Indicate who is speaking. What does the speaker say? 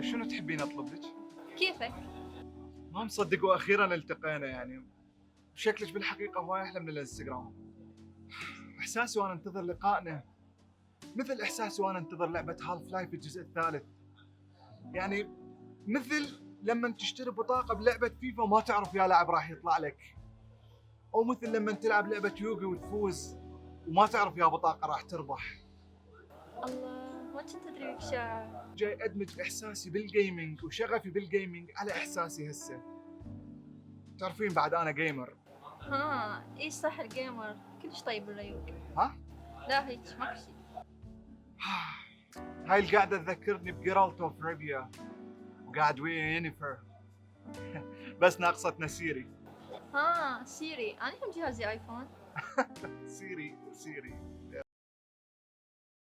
Speaker 1: شنو تحبين اطلب لك؟
Speaker 2: كيفك؟
Speaker 1: ما مصدق واخيرا التقينا يعني. شكلك بالحقيقة هواي احلى من الانستغرام. احساسي وانا انتظر لقائنا مثل احساسي وانا انتظر لعبة هالف لايف الجزء الثالث. يعني مثل لما تشتري بطاقة بلعبة فيفا وما تعرف يا لاعب راح يطلع لك، او مثل لما تلعب لعبة يوغي وتفوز وما تعرف يا بطاقة راح تربح.
Speaker 2: الله، ما كنت ادري بك شاعر.
Speaker 1: جاي ادمج احساسي بالجيمنج وشغفي بالجيمنج على احساسي هسه. تعرفين بعد انا جيمر.
Speaker 2: ها، ايش صح الجيمر كلش طيب الريوق.
Speaker 1: ها؟
Speaker 2: لا هيك ماكو شي.
Speaker 1: هاي القعدة تذكرني بجيرالت اوف ريفيا وقاعد ويا يينيفر. بس ناقصتنا سيري.
Speaker 2: ها سيري، انا هم جهازي ايفون.
Speaker 1: سيري.